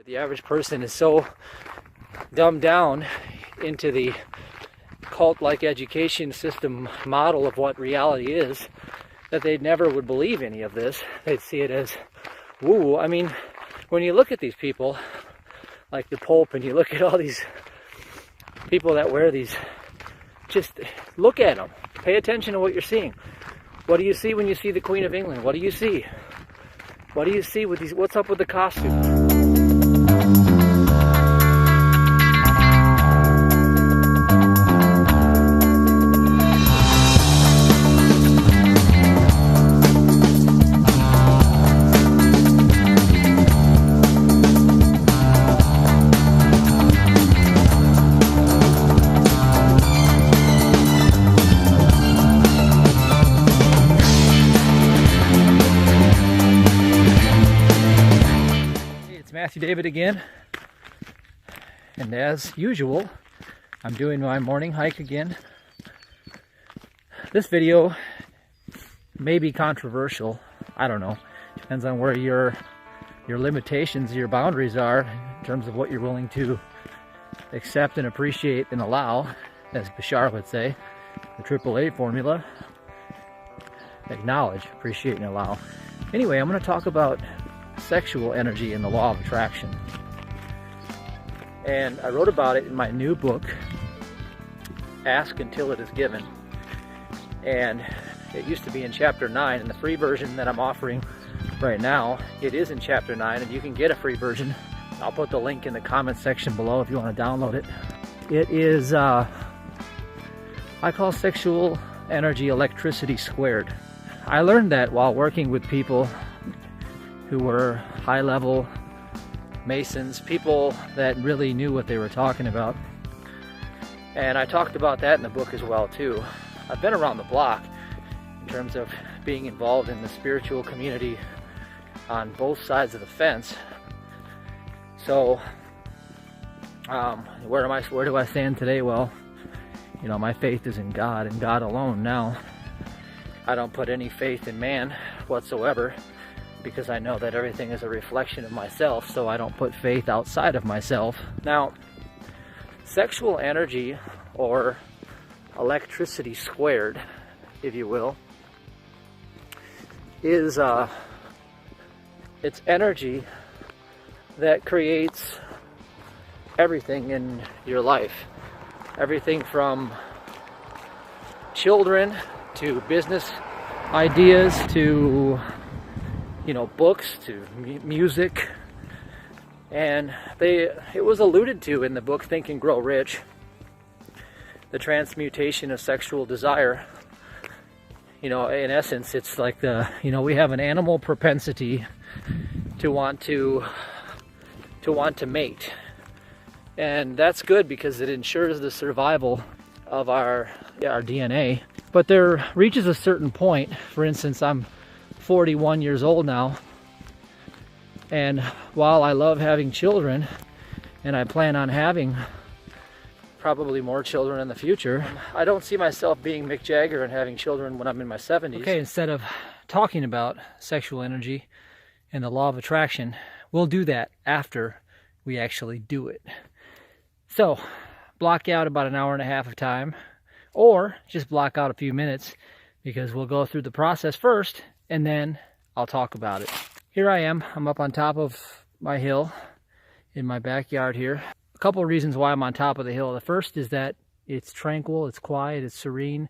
The average person is so dumbed down into the cult-like education system model of what reality is that they never would believe any of this. They'd see it as woo. I mean, when you look at these people, like the Pope, and you look at all these people that wear these, just look at them. Pay attention to what you're seeing. What do you see when you see the Queen of England? What do you see? What do you see with these? What's up with the costume? Matthew David again, and as usual I'm doing my morning hike again. This video may be controversial, I don't know, depends on where your limitations, your boundaries are in terms of what you're willing to accept and appreciate and allow, as Bashar would say, the AAA formula: acknowledge, appreciate, and allow. Anyway, I'm going to talk about sexual energy and the law of attraction. And I wrote about it in my new book, Ask Until It Is Given. And it used to be in chapter 9, and the free version that I'm offering right now, it is in chapter 9, and you can get a free version. I'll put the link in the comments section below if you want to download it. It is, I call sexual energy electricity squared. I learned that while working with people who were high-level Masons, people that really knew what they were talking about. And I talked about that in the book as well too. I've been around the block in terms of being involved in the spiritual community on both sides of the fence. So where do I stand today? Well, you know, my faith is in God and God alone now. I don't put any faith in man whatsoever, because I know that everything is a reflection of myself, so I don't put faith outside of myself. Now, sexual energy, or electricity squared, if you will, is it's energy that creates everything in your life. Everything from children to business ideas to, you know, books to music. And it was alluded to in the book Think and Grow Rich, the transmutation of sexual desire. You know, in essence, it's like we have an animal propensity to want to mate, and that's good because it ensures the survival of our DNA. But there reaches a certain point. For instance, I'm 41 years old now, and while I love having children, and I plan on having probably more children in the future, I don't see myself being Mick Jagger and having children when I'm in my 70s. Okay, instead of talking about sexual energy and the law of attraction, we'll do that after we actually do it. So block out about an hour and a half of time, or just block out a few minutes, because we'll go through the process first and then I'll talk about it. Here I am. I'm up on top of my hill in my backyard here. A couple of reasons why I'm on top of the hill. The first is that it's tranquil, it's quiet, it's serene.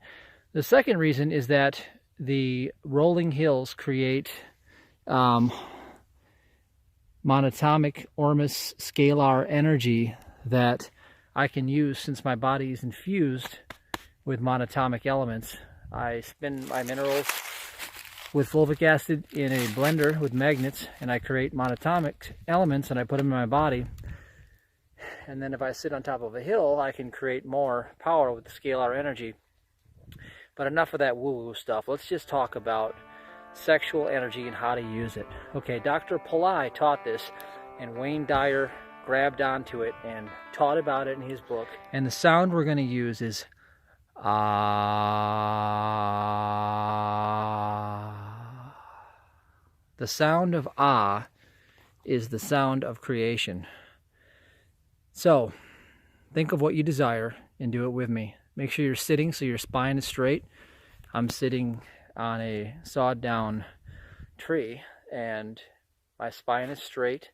The second reason is that the rolling hills create monatomic Ormus scalar energy that I can use since my body is infused with monatomic elements. I spin my minerals with fulvic acid in a blender with magnets, and I create monatomic elements and I put them in my body. And then if I sit on top of a hill, I can create more power with the scalar energy. But enough of that woo-woo stuff. Let's just talk about sexual energy and how to use it. Okay, Dr. Pillai taught this, and Wayne Dyer grabbed onto it and taught about it in his book. And the sound we're going to use is ah. The sound of ah is the sound of creation. So, think of what you desire and do it with me. Make sure you're sitting so your spine is straight. I'm sitting on a sawed down tree and my spine is straight.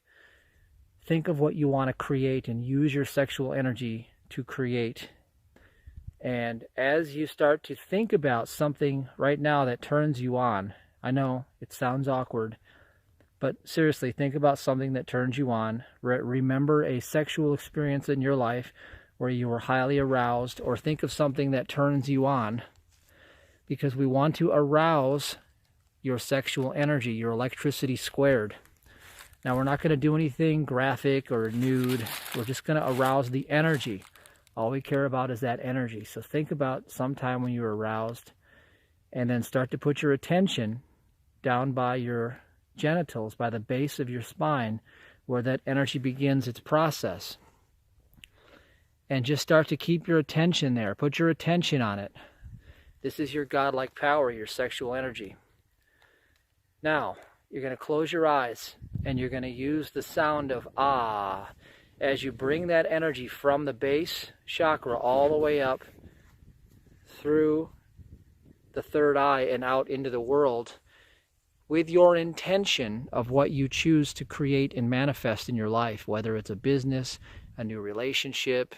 Think of what you want to create and use your sexual energy to create. And as you start to think about something right now that turns you on, I know it sounds awkward, but seriously, think about something that turns you on. Remember a sexual experience in your life where you were highly aroused, or think of something that turns you on, because we want to arouse your sexual energy, your electricity squared. Now, we're not going to do anything graphic or nude. We're just going to arouse the energy. All we care about is that energy. So think about some time when you were aroused, and then start to put your attention down by your genitals, by the base of your spine, where that energy begins its process. And just start to keep your attention there. Put your attention on it. This is your godlike power, your sexual energy. Now, you're going to close your eyes and you're going to use the sound of ah as you bring that energy from the base chakra all the way up through the third eye and out into the world, with your intention of what you choose to create and manifest in your life, whether it's a business, a new relationship,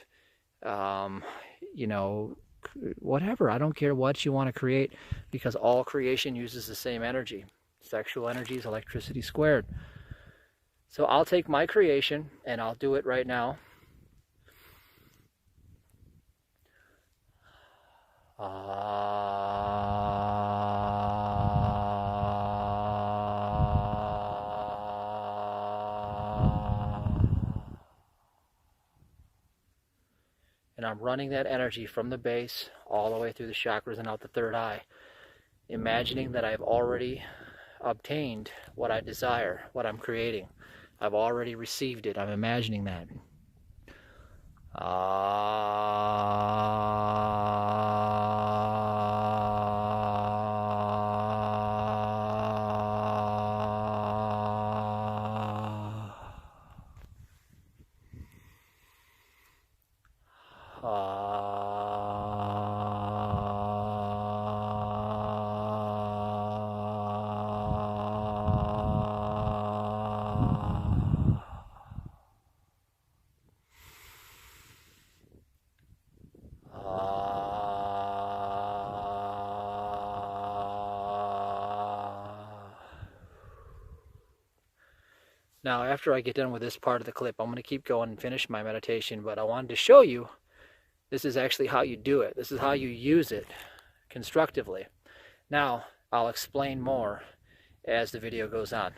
whatever. I don't care what you want to create, because all creation uses the same energy. Sexual energy is electricity squared. So I'll take my creation and I'll do it right now. And I'm running that energy from the base all the way through the chakras and out the third eye, imagining that I've already obtained what I desire, what I'm creating. I've already received it. I'm imagining that. Now, after I get done with this part of the clip, I'm going to keep going and finish my meditation, but I wanted to show you this is actually how you do it. This is how you use it constructively. Now, I'll explain more as the video goes on.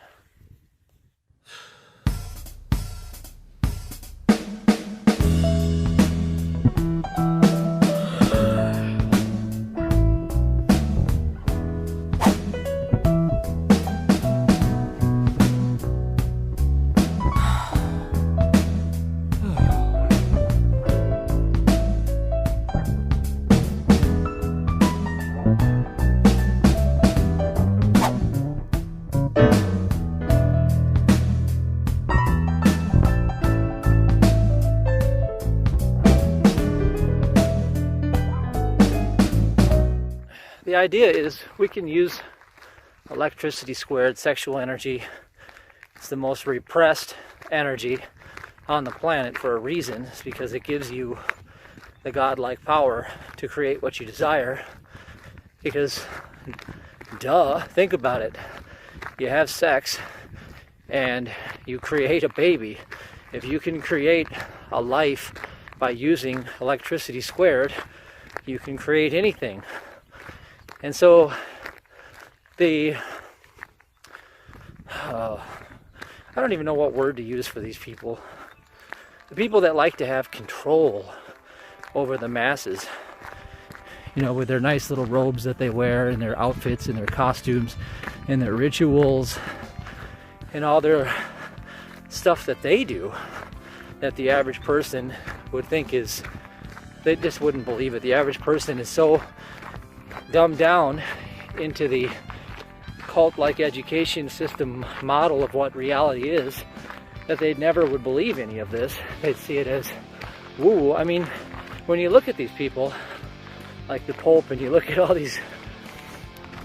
The idea is we can use electricity squared, sexual energy. It's the most repressed energy on the planet for a reason. It's because it gives you the godlike power to create what you desire. Because, duh, think about it. You have sex and you create a baby. If you can create a life by using electricity squared, you can create anything. And so I don't even know what word to use for these people. The people that like to have control over the masses, you know, with their nice little robes that they wear and their outfits and their costumes and their rituals and all their stuff that they do that the average person would think is, they just wouldn't believe it. The average person is so dumbed down into the cult-like education system model of what reality is that they never would believe any of this. They'd see it as woo. I mean, when you look at these people, like the Pope, and you look at all these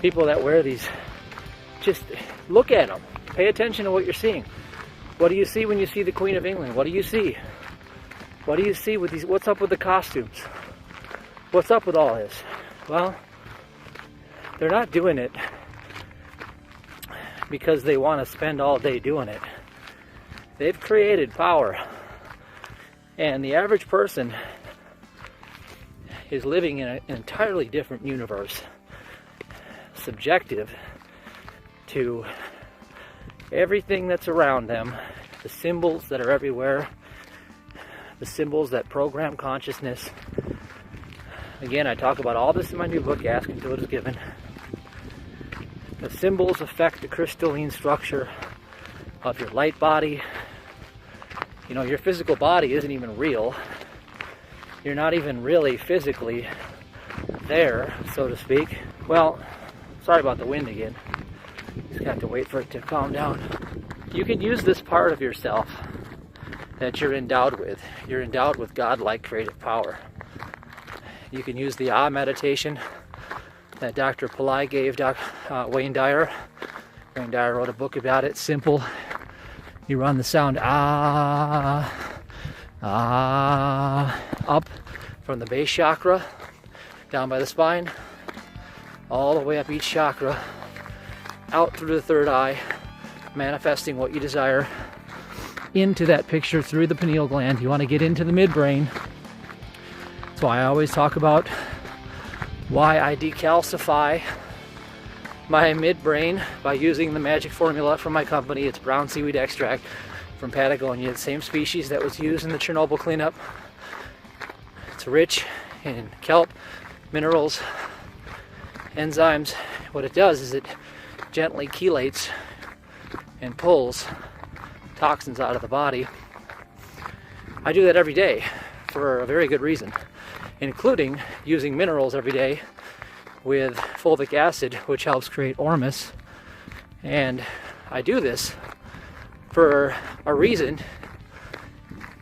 people that wear these, just look at them. Pay attention to what you're seeing. What do you see when you see the Queen of England? What do you see? What do you see with these? What's up with the costumes? What's up with all this? Well, they're not doing it because they want to spend all day doing it. They've created power. And the average person is living in an entirely different universe, subjective to everything that's around them, the symbols that are everywhere, the symbols that program consciousness. Again, I talk about all this in my new book, Ask Until It Is Given. The symbols affect the crystalline structure of your light body. You know, your physical body isn't even real. You're not even really physically there, so to speak. Well, sorry about the wind again. Just got to wait for it to calm down. You can use this part of yourself that you're endowed with. You're endowed with godlike creative power. You can use the Ah meditation that Dr. Pillai gave Wayne Dyer. Wayne Dyer wrote a book about it. Simple. You run the sound Ah, Ah, up from the base chakra, down by the spine, all the way up each chakra, out through the third eye, manifesting what you desire, into that picture through the pineal gland. You want to get into the midbrain. That's why I always talk about why I decalcify my midbrain by using the magic formula from my company. It's brown seaweed extract from Patagonia, the same species that was used in the Chernobyl cleanup. It's rich in kelp, minerals, enzymes. What it does is it gently chelates and pulls toxins out of the body. I do that every day for a very good reason, including using minerals every day with fulvic acid, which helps create ormus. And I do this for a reason,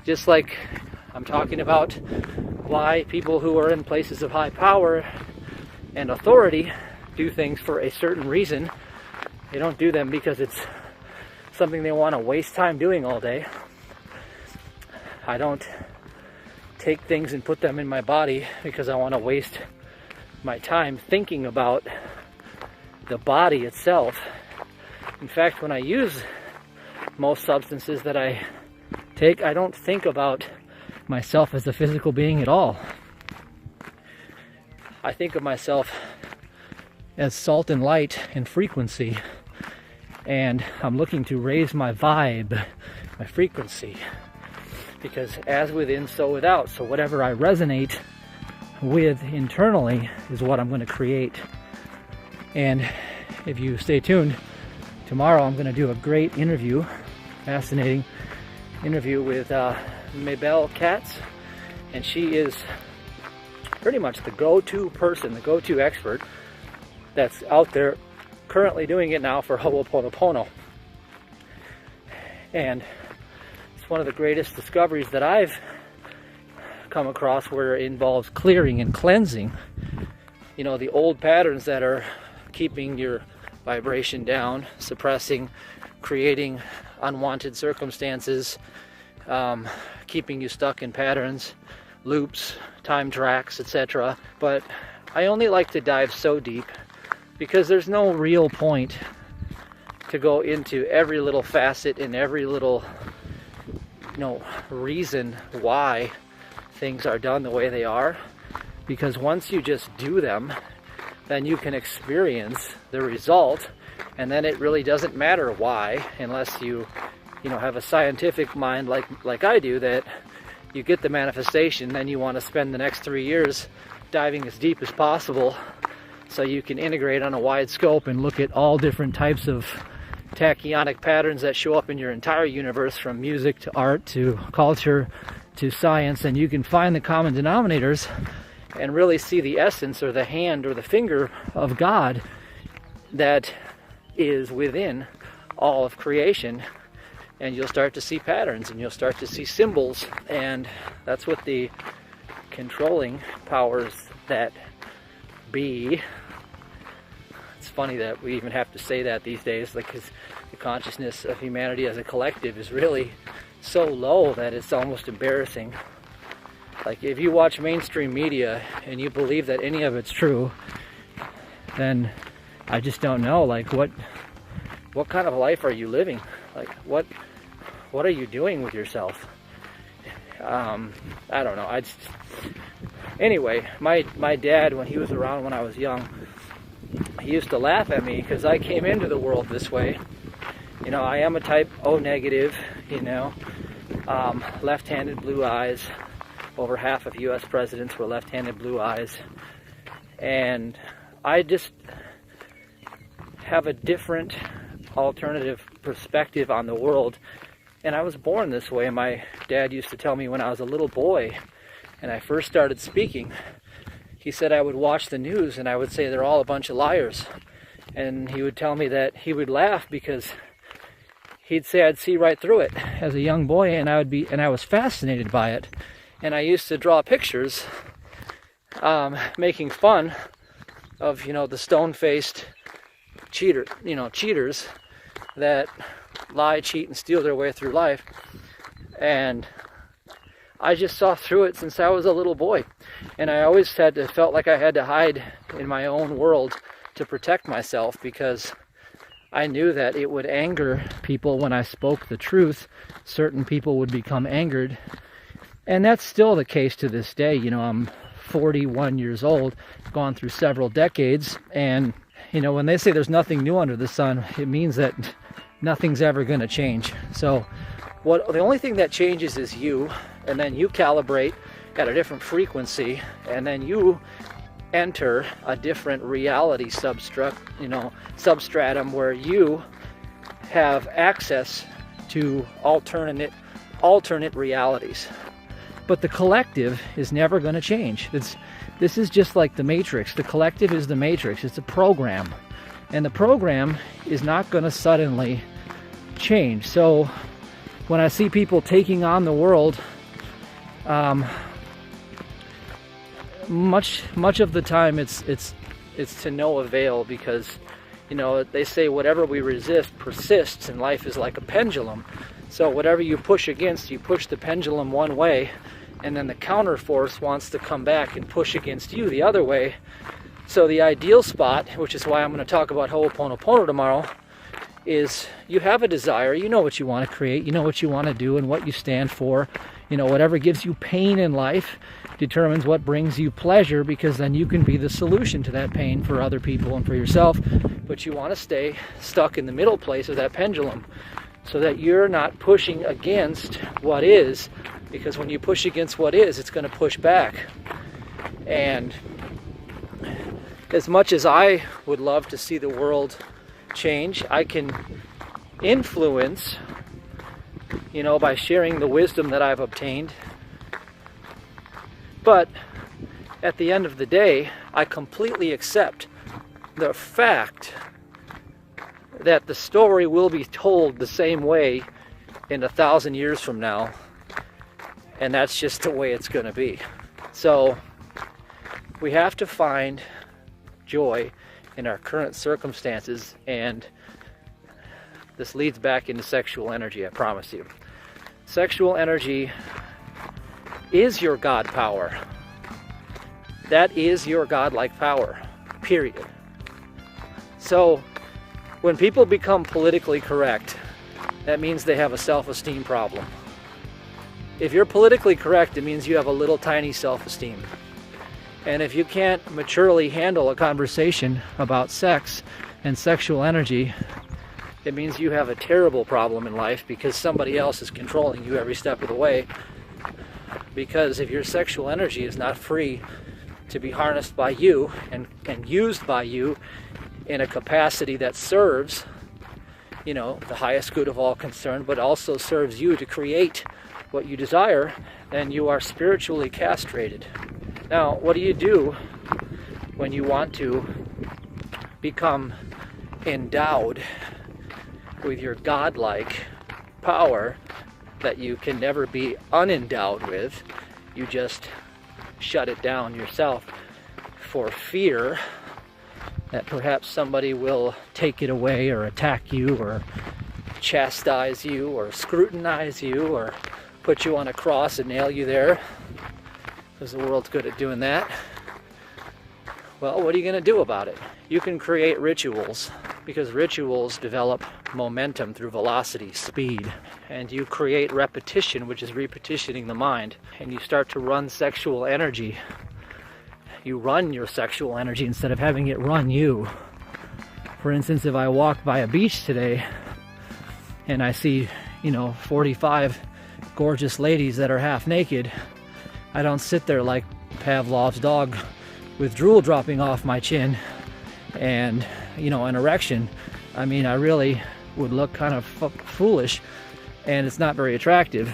just like I'm talking about why people who are in places of high power and authority do things for a certain reason. They don't do them because it's something they want to waste time doing all day. I don't take things and put them in my body because I want to waste my time thinking about the body itself. In fact, when I use most substances that I take, I don't think about myself as a physical being at all. I think of myself as salt and light and frequency, and I'm looking to raise my vibe, my frequency, because as within, so without. So whatever I resonate with internally is what I'm going to create. And if you stay tuned, tomorrow I'm going to do a great interview, fascinating interview with Mabel Katz, and she is pretty much the go-to person, the go-to expert that's out there currently doing it now for Ho'oponopono. And it's one of the greatest discoveries that I've come across, where it involves clearing and cleansing, you know, the old patterns that are keeping your vibration down, suppressing, creating unwanted circumstances, keeping you stuck in patterns, loops, time tracks, etc. But I only like to dive so deep because there's no real point to go into every little facet and every little, you know, reason why things are done the way they are. Because once you just do them, then you can experience the result, and then it really doesn't matter why, unless you have a scientific mind like I do, that you get the manifestation, then you want to spend the next 3 years diving as deep as possible so you can integrate on a wide scope and look at all different types of tachyonic patterns that show up in your entire universe, from music to art to culture to science, and you can find the common denominators and really see the essence or the hand or the finger of God that is within all of creation. and you'll start to see patterns, and you'll start to see symbols, and that's what the controlling powers that be. It's funny that we even have to say that these days, like, 'cause the consciousness of humanity as a collective is really so low that it's almost embarrassing. Like, if you watch mainstream media and you believe that any of it's true, then I just don't know, like, what kind of life are you living? Like, what are you doing with yourself? I don't know. Anyway, my dad, when he was around when I was young, he used to laugh at me because I came into the world this way. You know, I am a type O negative, you know, left-handed blue eyes. Over half of US presidents were left-handed blue eyes. And I just have a different alternative perspective on the world. And I was born this way. My dad used to tell me when I was a little boy and I first started speaking, he said I would watch the news and I would say they're all a bunch of liars. And he would tell me that he would laugh because he'd say I'd see right through it as a young boy, and I was fascinated by it. And I used to draw pictures making fun of, you know, the stone-faced cheaters that lie, cheat, and steal their way through life. And I just saw through it since I was a little boy. And I always felt like I had to hide in my own world to protect myself, because I knew that it would anger people when I spoke the truth. Certain people would become angered. And that's still the case to this day. You know, I'm 41 years old, gone through several decades, and, you know, when they say there's nothing new under the sun, it means that nothing's ever going to change. So the only thing that changes is you, and then you calibrate at a different frequency, and then you enter a different reality substratum where you have access to alternate realities. But the collective is never going to change. This is just like the Matrix. The collective is the Matrix. It's a program. And the program is not going to suddenly change. So when I see people taking on the world, much of the time it's to no avail, because, you know, they say whatever we resist persists, and life is like a pendulum. So whatever you push against, you push the pendulum one way, and then the counter force wants to come back and push against you the other way. So the ideal spot, which is why I'm going to talk about Ho'oponopono tomorrow, is you have a desire, you know what you want to create, you know what you want to do and what you stand for. You know, whatever gives you pain in life determines what brings you pleasure, because then you can be the solution to that pain for other people and for yourself. But you want to stay stuck in the middle place of that pendulum, so that you're not pushing against what is, because when you push against what is, it's going to push back. And as much as I would love to see the world change, I can influence, you know, by sharing the wisdom that I've obtained. But at the end of the day, I completely accept the fact that the story will be told the same way in 1,000 years from now, and that's just the way it's going to be. So we have to find joy in our current circumstances, and this leads back into sexual energy, I promise you. Sexual energy is your God power. That is your godlike power, period. So when people become politically correct, that means they have a self-esteem problem. If you're politically correct, it means you have a little tiny self-esteem. And if you can't maturely handle a conversation about sex and sexual energy, it means you have a terrible problem in life, because somebody else is controlling you every step of the way. Because if your sexual energy is not free to be harnessed by you and used by you in a capacity that serves, you know, the highest good of all concerned, but also serves you to create what you desire, then you are spiritually castrated. Now, what do you do when you want to become endowed with your godlike power that you can never be unendowed with. You just shut it down yourself for fear that perhaps somebody will take it away or attack you or chastise you or scrutinize you or put you on a cross and nail you there, because the world's good at doing that. Well, what are you going to do about it? You can create rituals, because rituals develop momentum through velocity, speed. And you create repetition, which is repetitioning the mind. And you start to run sexual energy. You run your sexual energy instead of having it run you. For instance, if I walk by a beach today and I see, 45 gorgeous ladies that are half naked, I don't sit there like Pavlov's dog with drool dropping off my chin and, an erection. I mean, I really would look kind of foolish, and it's not very attractive.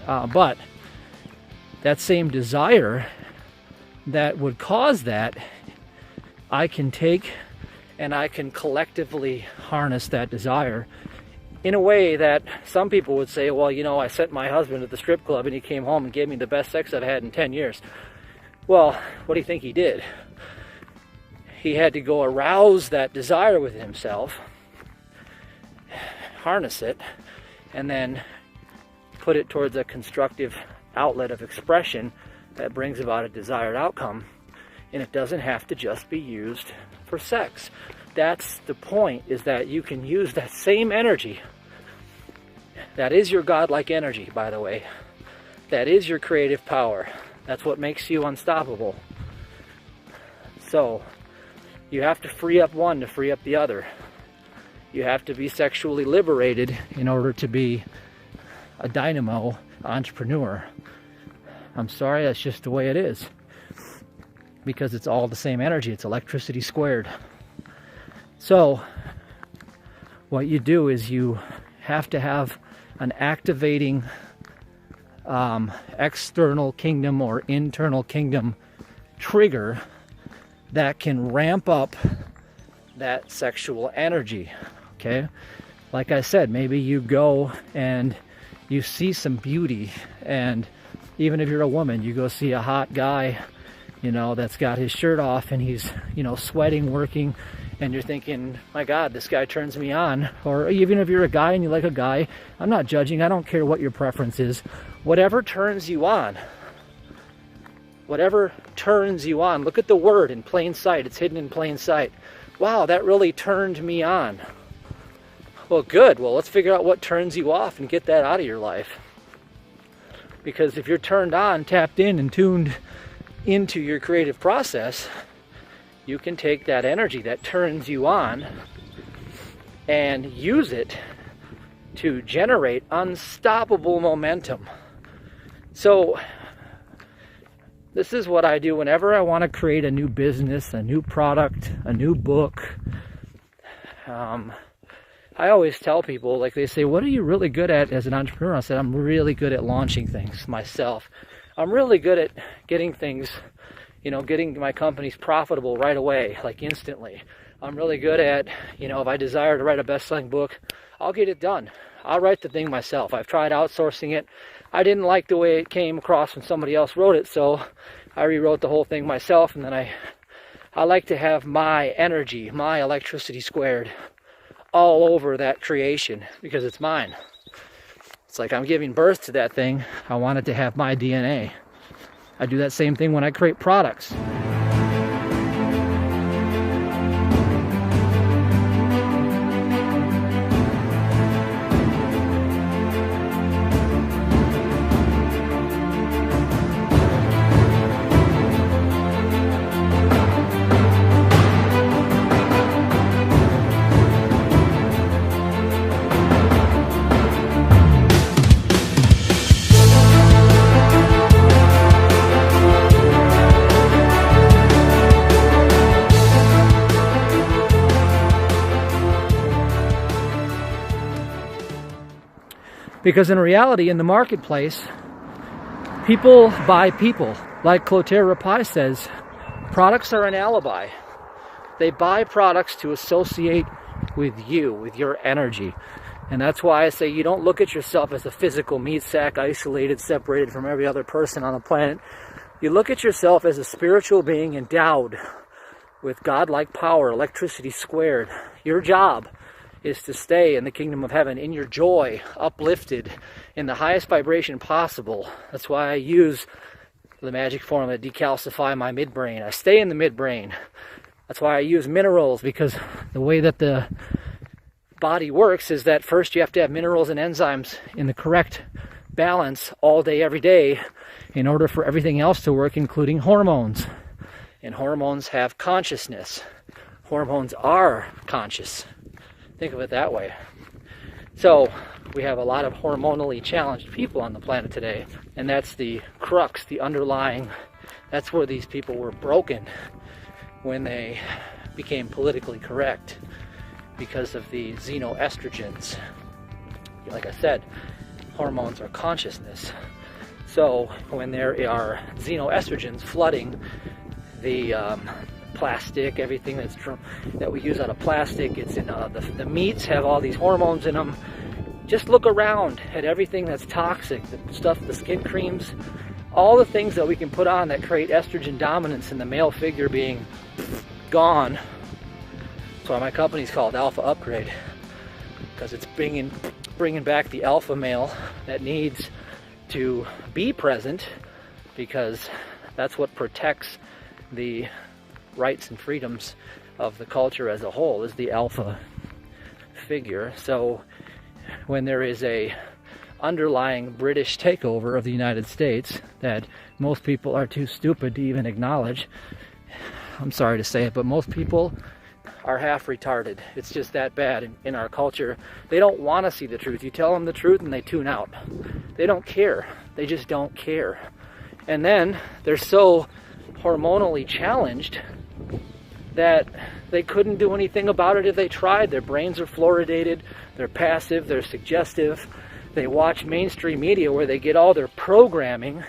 But that same desire that would cause that, I can take and I can collectively harness that desire in a way that some people would say, well, I sent my husband to the strip club and he came home and gave me the best sex I've had in 10 years. Well, what do you think he did? He had to go arouse that desire within himself, harness it, and then put it towards a constructive outlet of expression that brings about a desired outcome. And it doesn't have to just be used for sex. That's the point, is that you can use that same energy. That is your godlike energy, by the way. That is your creative power. That's what makes you unstoppable. So, you have to free up one to free up the other. You have to be sexually liberated in order to be a dynamo entrepreneur. I'm sorry, that's just the way it is. Because it's all the same energy. It's electricity squared. So, what you do is you have to have an activating external kingdom or internal kingdom trigger that can ramp up that sexual energy. Okay? Like I said, maybe you go and you see some beauty, and even if you're a woman, you go see a hot guy, that's got his shirt off and he's, sweating, working, and you're thinking, my God, this guy turns me on. Or even if you're a guy and you like a guy, I'm not judging, I don't care what your preference is. Whatever turns you on. Whatever turns you on. Look at the word in plain sight. It's hidden in plain sight. Wow, that really turned me on. Well, good. Well, let's figure out what turns you off and get that out of your life. Because if you're turned on, tapped in, and tuned into your creative process, you can take that energy that turns you on and use it to generate unstoppable momentum. So, this is what I do whenever I want to create a new business, a new product, a new book. I always tell people, like they say, what are you really good at as an entrepreneur? I said, I'm really good at launching things myself. I'm really good at getting things, getting my companies profitable right away, like instantly. I'm really good at, if I desire to write a best-selling book, I'll get it done. I'll write the thing myself. I've tried outsourcing it. I didn't like the way it came across when somebody else wrote it, so I rewrote the whole thing myself, and then I like to have my energy, my electricity squared, all over that creation, because it's mine. It's like I'm giving birth to that thing. I want it to have my DNA. I do that same thing when I create products. Because in reality, in the marketplace, people buy people. Like Clotaire Rapaille says, products are an alibi. They buy products to associate with you, with your energy. And that's why I say you don't look at yourself as a physical meat sack, isolated, separated from every other person on the planet. You look at yourself as a spiritual being endowed with godlike power, electricity squared. Your job is to stay in the kingdom of heaven, in your joy, uplifted, in the highest vibration possible. That's why I use the magic formula to decalcify my midbrain. I stay in the midbrain. That's why I use minerals, because the way that the body works is that first you have to have minerals and enzymes in the correct balance all day, every day, in order for everything else to work, including hormones. And hormones have consciousness. Hormones are conscious. Think of it that way. So we have a lot of hormonally challenged people on the planet today, and that's the crux, the underlying, that's where these people were broken when they became politically correct, because of the xenoestrogens. Like I said, hormones are consciousness. So when there are xenoestrogens flooding the plastic, everything that we use out of plastic, it's in the meats have all these hormones in them. Just look around at everything that's toxic, the stuff, the skin creams, all the things that we can put on that create estrogen dominance in the male figure being gone. That's why my company's called Alpha Upgrade, because it's bringing back the alpha male that needs to be present, because that's what protects the rights and freedoms of the culture as a whole, is the alpha figure. So when there is a underlying British takeover of the United States that most people are too stupid to even acknowledge, I'm sorry to say it, but most people are half retarded. It's just that bad in our culture. They don't want to see the truth. You tell them the truth and they tune out. They don't care. They just don't care. And then they're so hormonally challenged that they couldn't do anything about it if they tried. Their brains are fluoridated, they're passive, they're suggestive. They watch mainstream media where they get all their programming,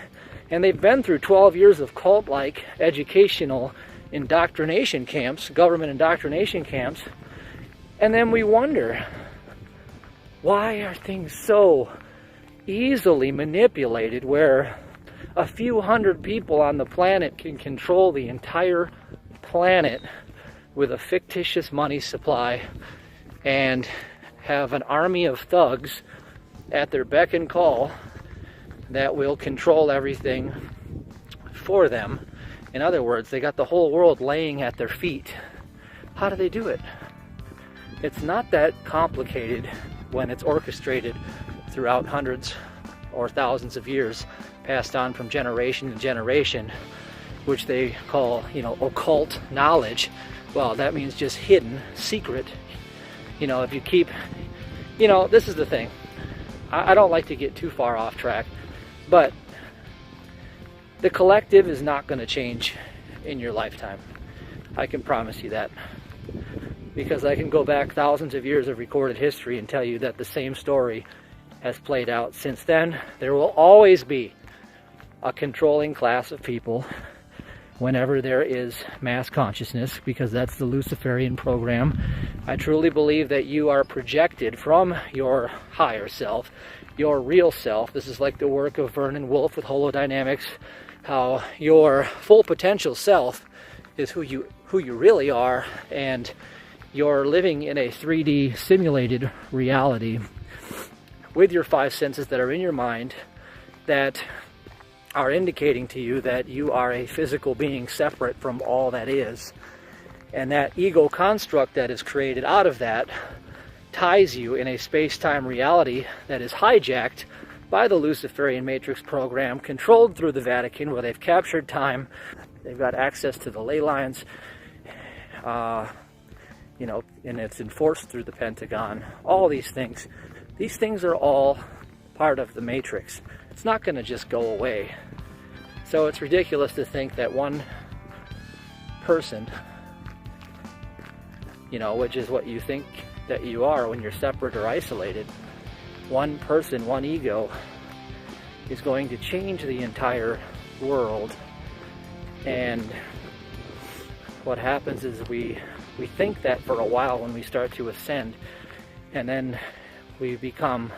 and they've been through 12 years of cult-like educational indoctrination camps, government indoctrination camps, and then we wonder, why are things so easily manipulated where a few hundred people on the planet can control the entire planet with a fictitious money supply and have an army of thugs at their beck and call that will control everything for them? In other words, they got the whole world laying at their feet. How do they do it? It's not that complicated when it's orchestrated throughout hundreds or thousands of years, passed on from generation to generation, which they call, occult knowledge. Well, that means just hidden, secret. If you keep, this is the thing. I don't like to get too far off track, but the collective is not going to change in your lifetime. I can promise you that. Because I can go back thousands of years of recorded history and tell you that the same story has played out since then. There will always be a controlling class of people whenever there is mass consciousness, because that's the Luciferian program. I truly believe that you are projected from your higher self, your real self. This is like the work of Vernon Wolf with holodynamics, how your full potential self is who you really are, and you're living in a 3D simulated reality with your five senses that are in your mind that are indicating to you that you are a physical being separate from all that is. And that ego construct that is created out of that ties you in a space-time reality that is hijacked by the Luciferian Matrix program, controlled through the Vatican, where they've captured time. They've got access to the ley lines, and it's enforced through the Pentagon. All these things. These things are all part of the Matrix. It's not going to just go away. So it's ridiculous to think that one person, which is what you think that you are when you're separate or isolated, one person, one ego, is going to change the entire world. And what happens is we think that for a while when we start to ascend, and then we become,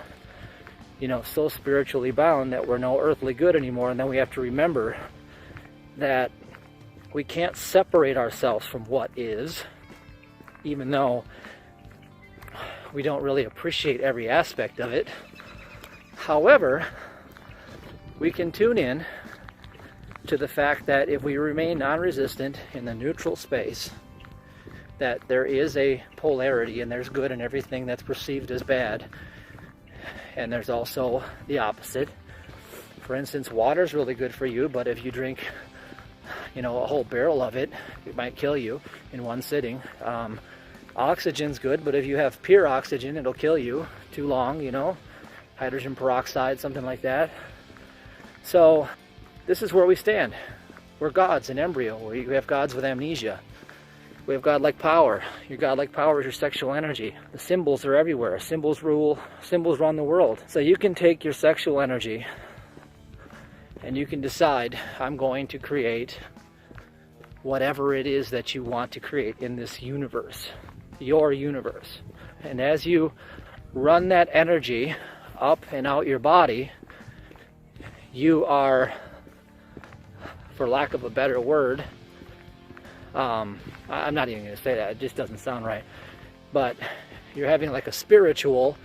you know, so spiritually bound that we're no earthly good anymore. And then we have to remember that we can't separate ourselves from what is, even though we don't really appreciate every aspect of it. However, we can tune in to the fact that if we remain non-resistant in the neutral space, that there is a polarity and there's good in everything that's perceived as bad. And there's also the opposite. For instance, water's really good for you, but if you drink, you know, a whole barrel of it, it might kill you in one sitting. Oxygen's good, but if you have pure oxygen, it'll kill you too long, you know, hydrogen peroxide, something like that. So this is where we stand. We're gods in embryo. We have gods with amnesia. We have godlike power. Your godlike power is your sexual energy. The symbols are everywhere. Symbols rule. Symbols run the world. So you can take your sexual energy and you can decide, I'm going to create whatever it is that you want to create in this universe, your universe. And as you run that energy up and out your body, you are, for lack of a better word, I'm not even going to say that, it just doesn't sound right, but you're having like a spiritual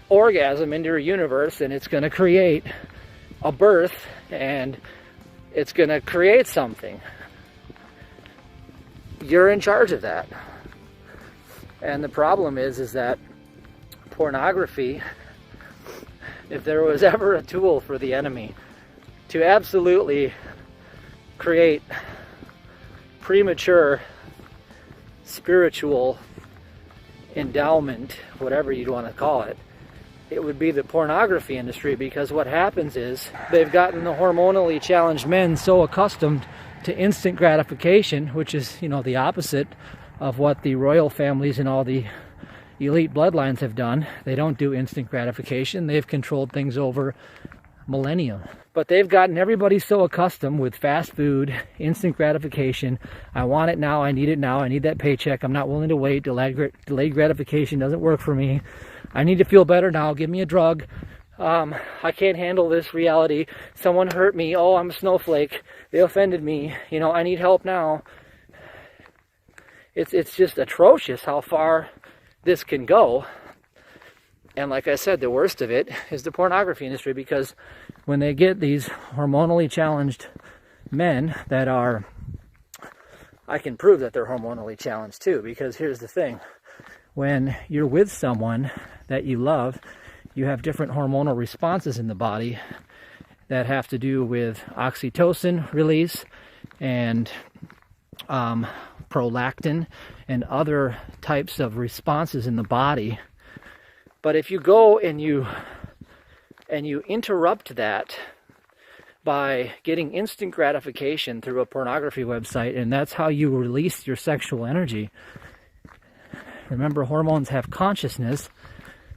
orgasm into your universe, and it's going to create a birth, and it's going to create something. You're in charge of that. And the problem is that pornography, if there was ever a tool for the enemy to absolutely create premature spiritual endowment, whatever you'd want to call it, it would be the pornography industry. Because what happens is they've gotten the hormonally challenged men so accustomed to instant gratification, which is, you know, the opposite of what the royal families and all the elite bloodlines have done. They don't do instant gratification. They've controlled things over millennia. But they've gotten everybody so accustomed with fast food, instant gratification. I want it now, I need it now, I need that paycheck, I'm not willing to wait, delayed gratification doesn't work for me. I need to feel better now, give me a drug. I can't handle this reality. Someone hurt me, oh, I'm a snowflake, they offended me, you know, I need help now. It's just atrocious how far this can go. And like I said, the worst of it is the pornography industry, because when they get these hormonally challenged men that are, I can prove that they're hormonally challenged too, because here's the thing. When you're with someone that you love, you have different hormonal responses in the body that have to do with oxytocin release and prolactin and other types of responses in the body. But if you go and you interrupt that by getting instant gratification through a pornography website, and that's how you release your sexual energy. Remember, hormones have consciousness,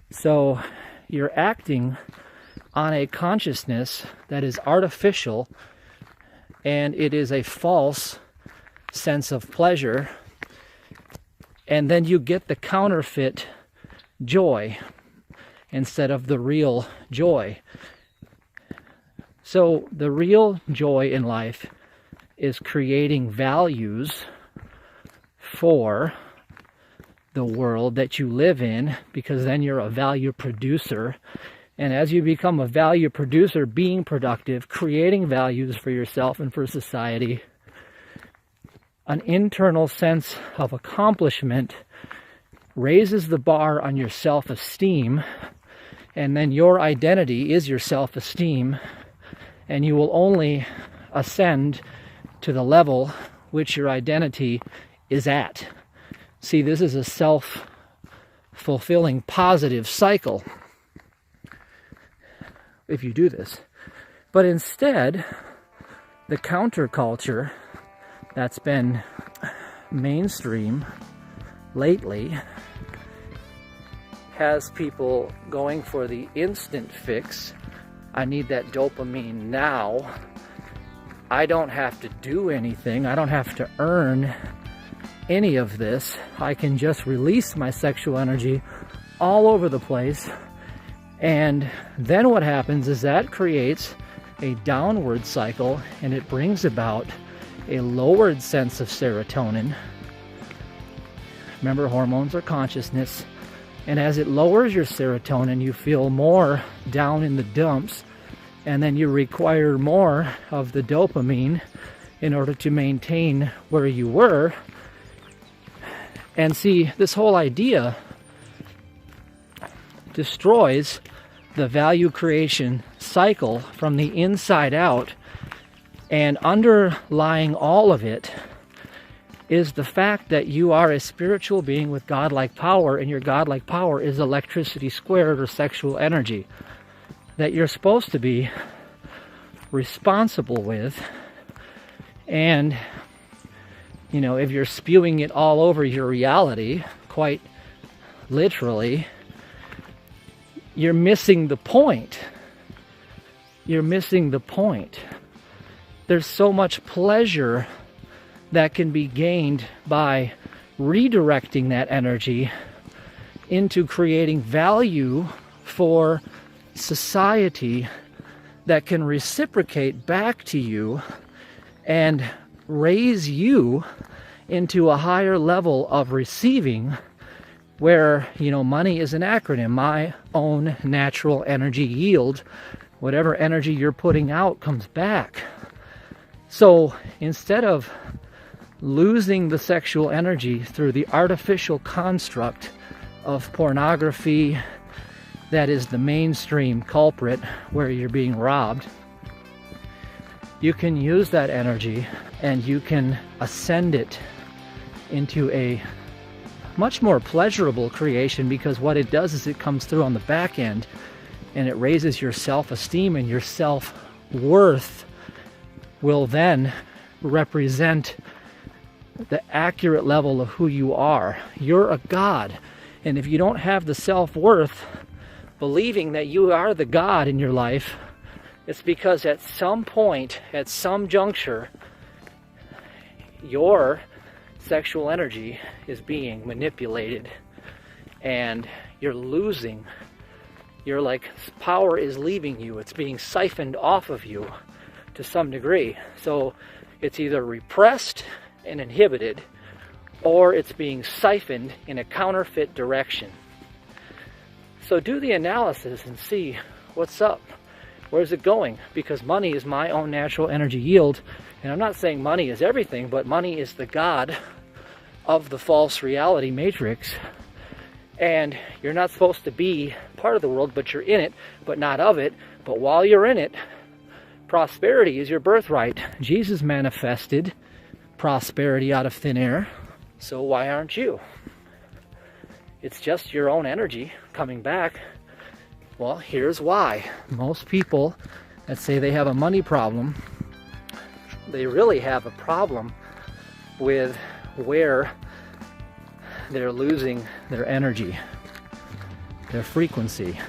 so you're acting on a consciousness that is artificial, and it is a false sense of pleasure, and then you get the counterfeit joy instead of the real joy. So the real joy in life is creating values for the world that you live in, because then you're a value producer. And as you become a value producer, being productive, creating values for yourself and for society, an internal sense of accomplishment raises the bar on your self-esteem, and then your identity is your self-esteem, and you will only ascend to the level which your identity is at. See, this is a self-fulfilling positive cycle if you do this. But instead, the counterculture that's been mainstream lately has people going for the instant fix. I need that dopamine now. I don't have to do anything. I don't have to earn any of this. I can just release my sexual energy all over the place. And then what happens is that creates a downward cycle, and it brings about a lowered sense of serotonin. Remember, hormones are consciousness. And as it lowers your serotonin, you feel more down in the dumps, and then you require more of the dopamine in order to maintain where you were. And see, this whole idea destroys the value creation cycle from the inside out, and underlying all of it is the fact that you are a spiritual being with godlike power, and your godlike power is electricity squared, or sexual energy, that you're supposed to be responsible with. And you know, if you're spewing it all over your reality, quite literally, you're missing the point. You're missing the point. There's so much pleasure that can be gained by redirecting that energy into creating value for society that can reciprocate back to you and raise you into a higher level of receiving, where, you know, money is an acronym. My own natural energy yield. Whatever energy you're putting out comes back. So instead of losing the sexual energy through the artificial construct of pornography that is the mainstream culprit, where you're being robbed, you can use that energy and you can ascend it into a much more pleasurable creation, because what it does is it comes through on the back end and it raises your self-esteem, and your self-worth will then represent the accurate level of who you are. You're a god, and if you don't have the self-worth, believing that you are the god in your life, it's because at some point, at some juncture, your sexual energy is being manipulated and you're losing. You're like, power is leaving you. It's being siphoned off of you to some degree. So it's either repressed and inhibited, or it's being siphoned in a counterfeit direction. So do the analysis and see what's up. Where's it going? Because money is my own natural energy yield. And I'm not saying money is everything, but money is the god of the false reality matrix. And you're not supposed to be part of the world, but you're in it, but not of it. But while you're in it, prosperity is your birthright. Jesus manifested prosperity out of thin air. So why aren't you? It's just your own energy coming back. Well, here's why. Most people that say they have a money problem, they really have a problem with where they're losing their energy, their frequency.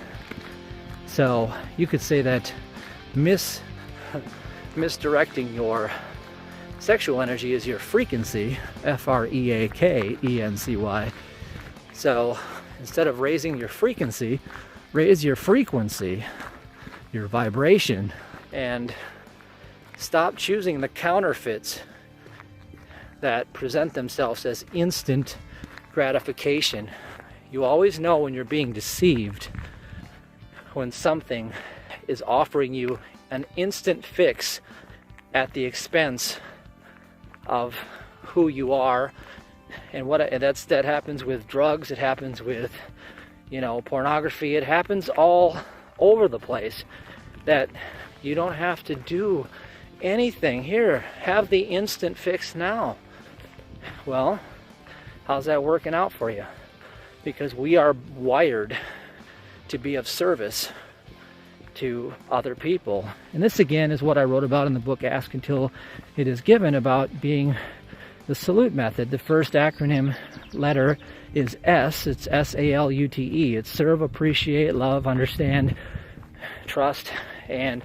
So you could say that misdirecting your sexual energy is your frequency, Freakency. So instead of raising your frequency, raise your frequency, your vibration, and stop choosing the counterfeits that present themselves as instant gratification. You always know when you're being deceived, when something is offering you an instant fix at the expense of who you are. And that happens with drugs, it happens with, you know, pornography, it happens all over the place, that you don't have to do anything. Here, have the instant fix now. Well, how's that working out for you? Because we are wired to be of service to other people. And this again is what I wrote about in the book Ask Until It Is Given, about being the salute method. The first acronym letter is S. It's SALUTE. It's serve, appreciate, love, understand, trust, and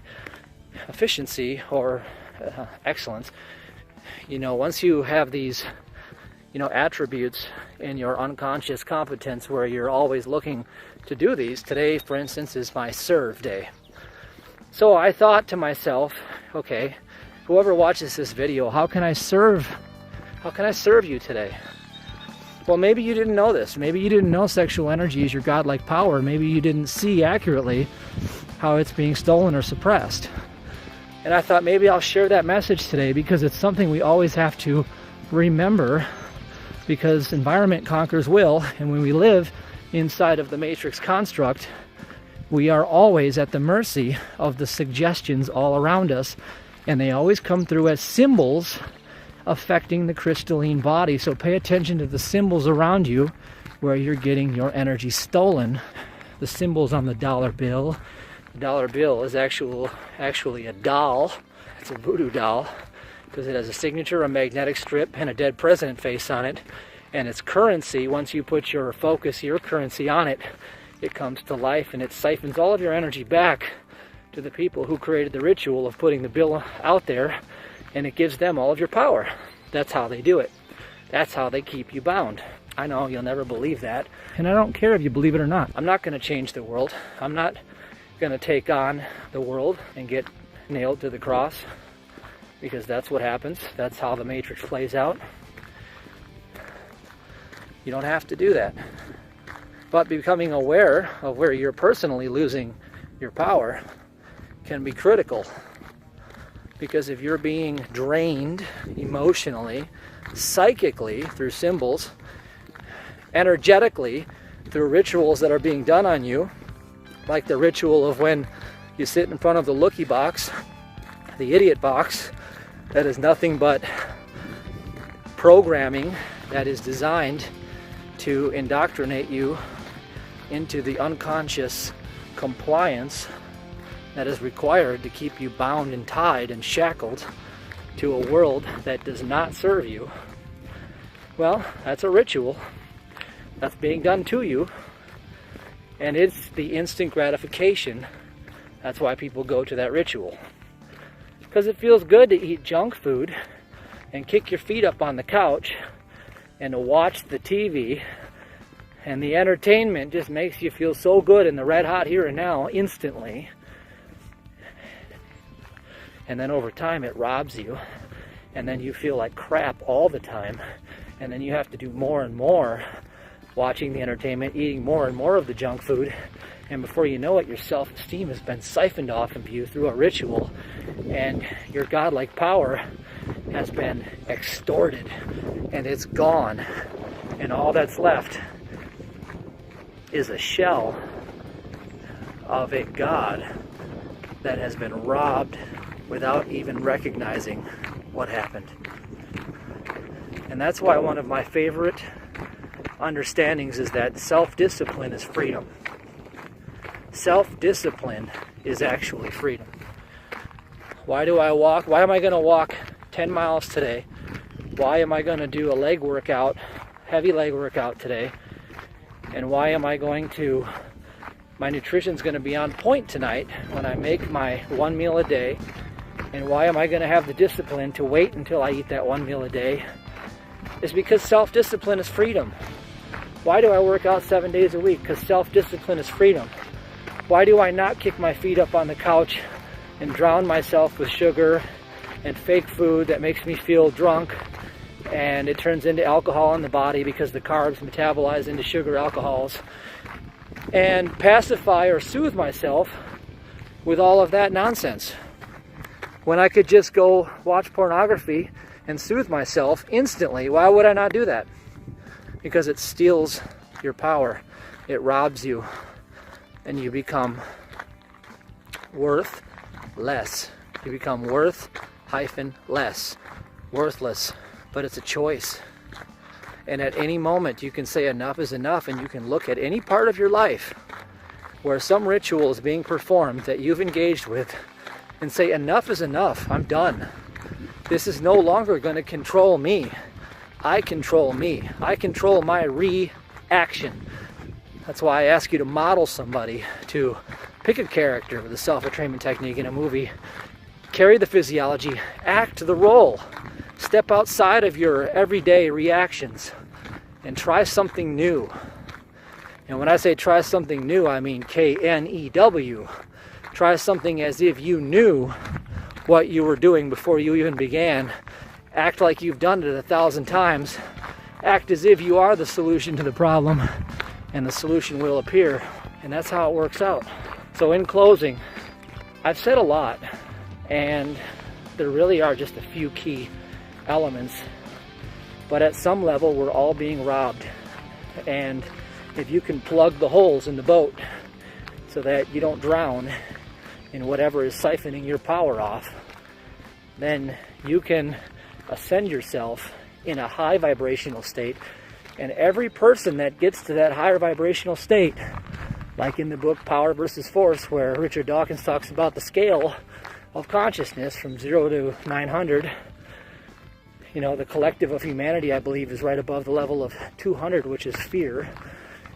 efficiency, or excellence. You know, once you have these attributes in your unconscious competence where you're always looking to do these. Today, for instance, is my serve day. So I thought to myself, okay, whoever watches this video, how can I serve you today? Well, maybe you didn't know this. Maybe you didn't know sexual energy is your godlike power. Maybe you didn't see accurately how it's being stolen or suppressed. And I thought maybe I'll share that message today because it's something we always have to remember, because environment conquers will, and when we live inside of the matrix construct, we are always at the mercy of the suggestions all around us, and they always come through as symbols affecting the crystalline body. So pay attention to the symbols around you where you're getting your energy stolen. The symbols on the dollar bill. The dollar bill is actually a doll. It's a voodoo doll because it has a signature, a magnetic strip, and a dead president face on it. And its currency, once you put your focus, your currency on it, it comes to life and it siphons all of your energy back to the people who created the ritual of putting the bill out there, and it gives them all of your power. That's how they do it. That's how they keep you bound. I know you'll never believe that, and I don't care if you believe it or not. I'm not going to change the world. I'm not going to take on the world and get nailed to the cross, because that's what happens. That's how the matrix plays out. You don't have to do that. But becoming aware of where you're personally losing your power can be critical. Because if you're being drained emotionally, psychically through symbols, energetically through rituals that are being done on you, like the ritual of when you sit in front of the looky box, the idiot box, that is nothing but programming that is designed to indoctrinate you into the unconscious compliance that is required to keep you bound and tied and shackled to a world that does not serve you. Well, that's a ritual that's being done to you, and it's the instant gratification. That's why people go to that ritual, because it feels good to eat junk food and kick your feet up on the couch and to watch the TV, and the entertainment just makes you feel so good in the red hot here and now instantly. And then over time it robs you, and then you feel like crap all the time, and then you have to do more and more watching the entertainment, eating more and more of the junk food, and before you know it, your self-esteem has been siphoned off of you through a ritual, and your godlike power has been extorted, and it's gone, and all that's left is a shell of a God that has been robbed without even recognizing what happened. And that's why one of my favorite understandings is that self-discipline is freedom. Self-discipline is actually freedom. Why do I walk? Why am I going to walk 10 miles today? Why am I going to do a leg workout, heavy leg workout today? And why am I going to, my nutrition's going to be on point tonight when I make my one meal a day? And why am I going to have the discipline to wait until I eat that one meal a day? It's because self-discipline is freedom. Why do I work out 7 days a week? Because self-discipline is freedom. Why do I not kick my feet up on the couch and drown myself with sugar and fake food that makes me feel drunk, and it turns into alcohol in the body because the carbs metabolize into sugar alcohols, and pacify or soothe myself with all of that nonsense, when I could just go watch pornography and soothe myself instantly? Why would I not do that? Because it steals your power. It robs you, and you become worth less. You become worth-less. Worthless. But it's a choice. And at any moment you can say enough is enough, and you can look at any part of your life where some ritual is being performed that you've engaged with and say enough is enough. I'm done. This is no longer going to control me. I control me. I control my reaction. That's why I ask you to model somebody, to pick a character with a self-attrainment technique in a movie, carry the physiology, act the role. Step outside of your everyday reactions and try something new. And when I say try something new, I mean K-N-E-W. Try something as if you knew what you were doing before you even began. Act like you've done it 1,000 times. Act as if you are the solution to the problem, and the solution will appear. And that's how it works out. So in closing, I've said a lot, and there really are just a few key elements. But at some level, we're all being robbed. And if you can plug the holes in the boat so that you don't drown in whatever is siphoning your power off, then you can ascend yourself in a high vibrational state. And every person that gets to that higher vibrational state, like in the book Power versus Force, where Richard Dawkins talks about the scale of consciousness from 0 to 900, you know, the collective of humanity, I believe, is right above the level of 200, which is fear.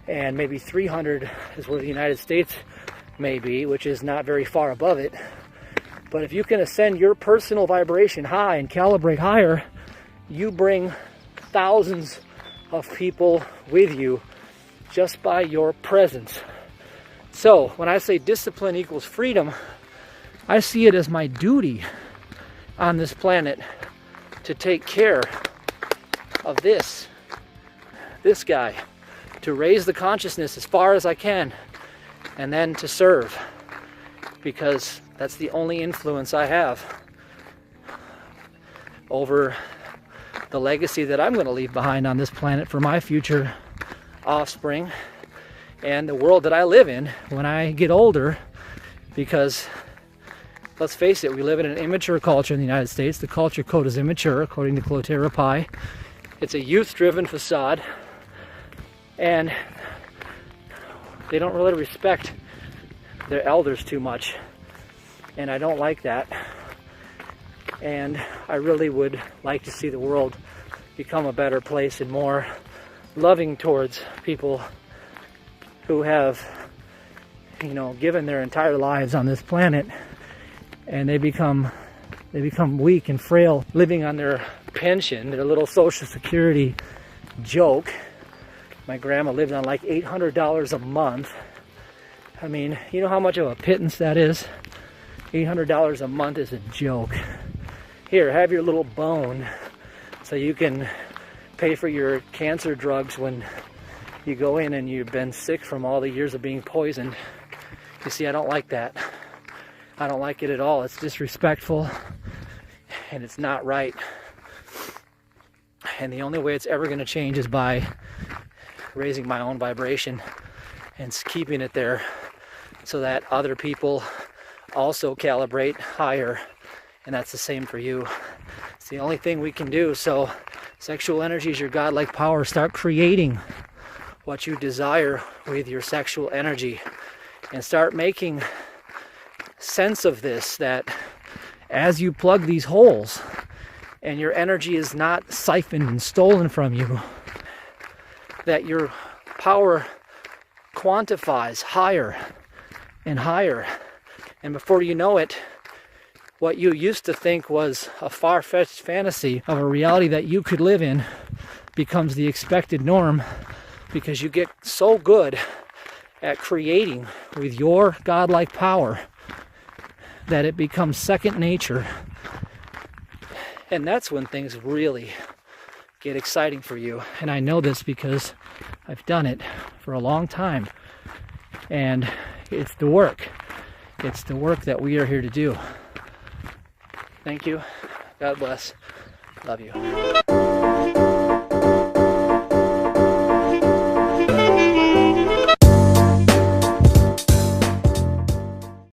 And maybe 300 is where the United States may be, which is not very far above it. But if you can ascend your personal vibration high and calibrate higher, you bring thousands of people with you just by your presence. So when I say discipline equals freedom, I see it as my duty on this planet to take care of this guy, to raise the consciousness as far as I can, and then to serve, because that's the only influence I have over the legacy that I'm going to leave behind on this planet for my future offspring and the world that I live in when I get older. Because let's face it, we live in an immature culture in the United States. The culture code is immature, according to Clotera Pi. It's a youth-driven facade, and they don't really respect their elders too much, and I don't like that. And I really would like to see the world become a better place and more loving towards people who have, you know, given their entire lives on this planet, and they become weak and frail, living on their pension, their little Social Security joke. My grandma lived on like $800 a month. I mean, you know how much of a pittance that is? $800 a month is a joke. Here, have your little bone so you can pay for your cancer drugs when you go in and you've been sick from all the years of being poisoned. You see, I don't like that. I don't like it at all. It's disrespectful, and it's not right. And the only way it's ever going to change is by raising my own vibration and keeping it there so that other people also calibrate higher. And that's the same for you. It's the only thing we can do. So sexual energy is your godlike power. Start creating what you desire with your sexual energy, and start making sense of this, that as you plug these holes and your energy is not siphoned and stolen from you, that your power quantifies higher and higher. And before you know it, what you used to think was a far-fetched fantasy of a reality that you could live in becomes the expected norm, because you get so good at creating with your godlike power that it becomes second nature. And that's when things really get exciting for you. And I know this because I've done it for a long time. And it's the work. It's the work that we are here to do. Thank you. God bless. Love you.